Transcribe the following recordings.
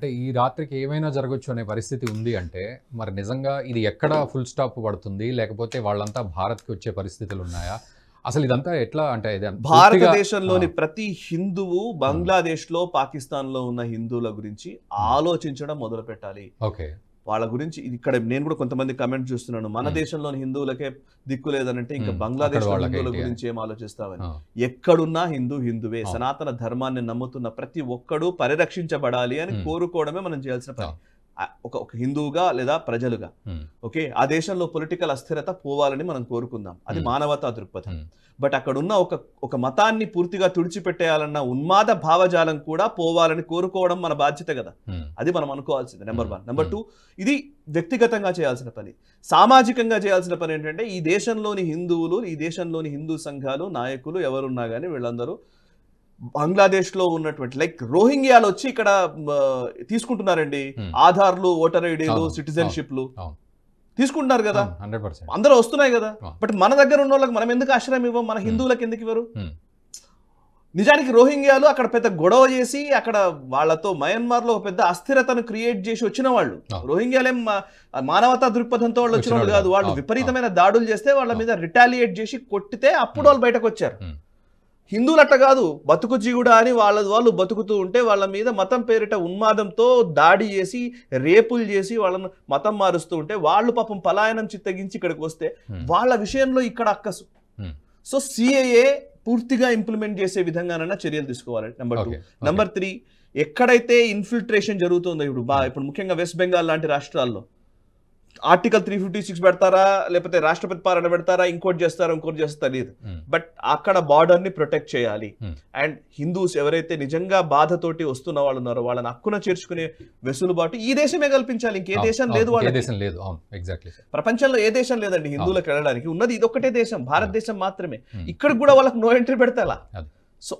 అంటే ఈ రాత్రికి ఏమైనా జరగొచ్చు అనే పరిస్థితి ఉంది అంటే మరి నిజంగా ఇది ఎక్కడ ఫుల్ స్టాప్ పడుతుంది లేకపోతే వాళ్ళంతా భారత్కి వచ్చే పరిస్థితులు ఉన్నాయా అసలు ఇదంతా ఎట్లా అంటే భారతదేశంలోని ప్రతి హిందువు బంగ్లాదేశ్ లో పాకిస్తాన్ లో ఉన్న హిందువుల గురించి ఆలోచించడం మొదలు పెట్టాలి. ఓకే, వాళ్ళ గురించి ఇక్కడ నేను కూడా కొంతమంది కమెంట్ చూస్తున్నాను, మన దేశంలోని హిందువులకే దిక్కు లేదనంటే ఇంకా బంగ్లాదేశ్ హిందువుల గురించి ఏం ఆలోచిస్తావని. ఎక్కడున్నా హిందువే, సనాతన ధర్మాన్ని నమ్ముతున్న ప్రతి ఒక్కడు పరిరక్షించబడాలి అని కోరుకోవడమే మనం చేయాల్సిన పని, ఒక హిందువుగా లేదా ప్రజలుగా. ఓకే, ఆ దేశంలో పొలిటికల్ అస్థిరత పోవాలని మనం కోరుకుందాం, అది మానవతా దృక్పథం. బట్ అక్కడున్న ఒక మతాన్ని పూర్తిగా తుడిచిపెట్టేయాలన్న ఉన్మాద భావజాలం కూడా పోవాలని కోరుకోవడం మన బాధ్యత కదా, అది మనం అనుకోవాల్సింది. నెంబర్ 1. నెంబర్ 2, ఇది వ్యక్తిగతంగా చేయాల్సిన పని. సామాజికంగా చేయాల్సిన పని ఏంటంటే ఈ దేశంలోని హిందువులు, ఈ దేశంలోని హిందూ సంఘాలు, నాయకులు ఎవరున్నా కానీ వీళ్ళందరూ బంగ్లాదేశ్ లో ఉన్నటువంటి లైక్ రోహింగ్యాలు వచ్చి ఇక్కడ తీసుకుంటున్నారండి ఆధార్లు, ఓటర్ ఐడీలు, సిటిజన్షిప్లు తీసుకుంటున్నారు కదా, అందరూ వస్తున్నాయి కదా. బట్ మన దగ్గర ఉన్న వాళ్ళకి మనం ఎందుకు ఆశ్రయం ఇవ్వం, మన హిందువులకు ఎందుకు ఇవ్వరు? నిజానికి రోహింగ్యాలు అక్కడ పెద్ద గొడవ చేసి అక్కడ వాళ్ళతో మయన్మార్ లో పెద్ద అస్థిరతను క్రియేట్ చేసి వచ్చిన వాళ్ళు. రోహింగ్యాలేం మానవతా దృక్పథంతో వాళ్ళు వచ్చిన వాళ్ళు కాదు. వాళ్ళు విపరీతమైన దాడులు చేస్తే వాళ్ళ మీద రిటాలియేట్ చేసి కొట్టితే అప్పుడు వాళ్ళు బయటకు వచ్చారు. హిందువులు అట్ట కాదు, బతుకు జీవుడా అని వాళ్ళు బతుకుతూ ఉంటే వాళ్ళ మీద మతం పేరిట ఉన్మాదంతో దాడి చేసి రేపులు చేసి వాళ్ళను మతం మారుస్తూ ఉంటే వాళ్ళు పాపం పలాయనం చిత్తగించి ఇక్కడికి వస్తే వాళ్ళ విషయంలో ఇక్కడ అక్కసు. సో సిఏఏ పూర్తిగా ఇంప్లిమెంట్ చేసే విధంగానైనా చర్యలు తీసుకోవాలి. నెంబర్ 2. నెంబర్ 3, ఎక్కడైతే ఇన్ఫిల్ట్రేషన్ జరుగుతుందో ఇప్పుడు ముఖ్యంగా వెస్ట్ బెంగాల్ లాంటి రాష్ట్రాల్లో ఆర్టికల్ 356 పెడతారా, లేకపోతే రాష్ట్రపతి పాలన పెడతారా, ఇంకోటి చేస్తారా తెలియదు. బట్ అక్కడ బార్డర్ ని ప్రొటెక్ట్ చేయాలి. అండ్ హిందూస్ ఎవరైతే నిజంగా బాధతోటి వస్తున్న వాళ్ళు ఉన్నారో వాళ్ళని హక్కున చేర్చుకునే వెసులుబాటు ఈ దేశమే కల్పించాలి. ఇంకే దేశం లేదు, ప్రపంచంలో ఏ దేశం లేదండి హిందువులకు వెళ్ళడానికి. ఉన్నది ఇదొక్కటే దేశం, భారతదేశం మాత్రమే. ఇక్కడికి కూడా వాళ్ళకి నో ఎంట్రీ పెడతా. సో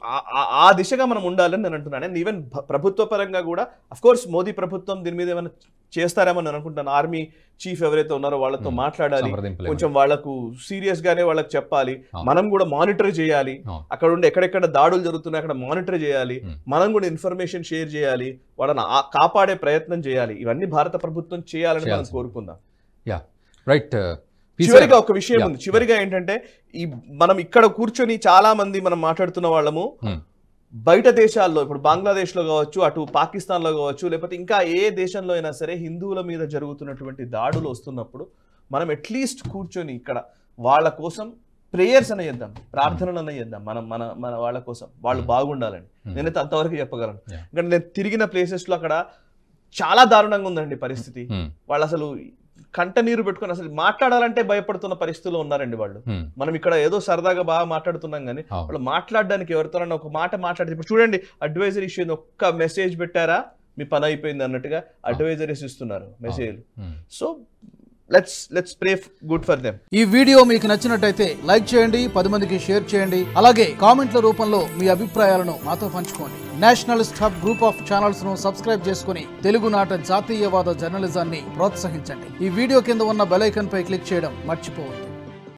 ఆ దిశగా మనం ఉండాలని నేను అంటున్నాను. అండ్ ఈవెన్ ప్రభుత్వ పరంగా కూడా అఫ్ కోర్స్ మోదీ ప్రభుత్వం దీని మీద ఏమైనా చేస్తారేమో నేను అనుకుంటాను. ఆర్మీ చీఫ్ ఎవరైతే ఉన్నారో వాళ్ళతో మాట్లాడాలి, కొంచెం వాళ్ళకు సీరియస్ గానే వాళ్ళకి చెప్పాలి. మనం కూడా మానిటర్ చేయాలి, అక్కడ ఉండి ఎక్కడెక్కడ దాడులు జరుగుతున్నాయి అక్కడ మానిటర్ చేయాలి, మనం కూడా ఇన్ఫర్మేషన్ షేర్ చేయాలి, వాళ్ళని కాపాడే ప్రయత్నం చేయాలి. ఇవన్నీ భారత ప్రభుత్వం చేయాలని మనం కోరుకుందాం. చివరిగా ఒక విషయం ఉంది, చివరిగా ఏంటంటే మనం ఇక్కడ కూర్చొని చాలా మంది మనం మాట్లాడుతున్న వాళ్ళము బయట దేశాల్లో, ఇప్పుడు బంగ్లాదేశ్ లో కావచ్చు, అటు పాకిస్తాన్ లో కావచ్చు, లేకపోతే ఇంకా ఏ దేశంలో అయినా సరే హిందువుల మీద జరుగుతున్నటువంటి దాడులు వస్తున్నప్పుడు మనం అట్లీస్ట్ కూర్చొని ఇక్కడ వాళ్ళ కోసం ప్రేయర్స్ అనే చేద్దాం, ప్రార్థనలు అనే చేద్దాం, మన వాళ్ళ కోసం, వాళ్ళు బాగుండాలని. నేనైతే అంతవరకు చెప్పగలను. ఎందుకంటే నేను తిరిగిన ప్లేసెస్ లో అక్కడ చాలా దారుణంగా ఉందండి పరిస్థితి. వాళ్ళు అసలు కంట నీరు పెట్టుకుని అసలు మాట్లాడాలంటే భయపడుతున్న పరిస్థితుల్లో ఉన్నారండి వాళ్ళు. మనం ఇక్కడ ఏదో సరదాగా బాగా మాట్లాడుతున్నాం కానీ వాళ్ళు మాట్లాడడానికి ఎవరితోనన్నా ఒక మాట మాట్లాడితే, ఇప్పుడు చూడండి అడ్వైజరీ ఇష్యూ, ఒక్క మెసేజ్ పెట్టారా మీ పని అయిపోయింది అన్నట్టుగా అడ్వైజరీస్ ఇస్తున్నారు message. So let's pray good for them. ఈ వీడియో మీకు నచ్చినట్టయితే లైక్ చేయండి, 10 మందికి షేర్ చేయండి, అలాగే కామెంట్ల రూపంలో మీ అభిప్రాయాలను మాతో పంచుకోండి. Nationalist hub group of channels ను సబ్స్క్రైబ్ చేసుకుని తెలుగునాట జాతీయవాద జర్నలిజాన్ని ప్రోత్సహించండి. ఈ వీడియో కింద ఉన్న బెల్ ఐకాన్ పై క్లిక్ చేయడం మర్చిపోవద్దు.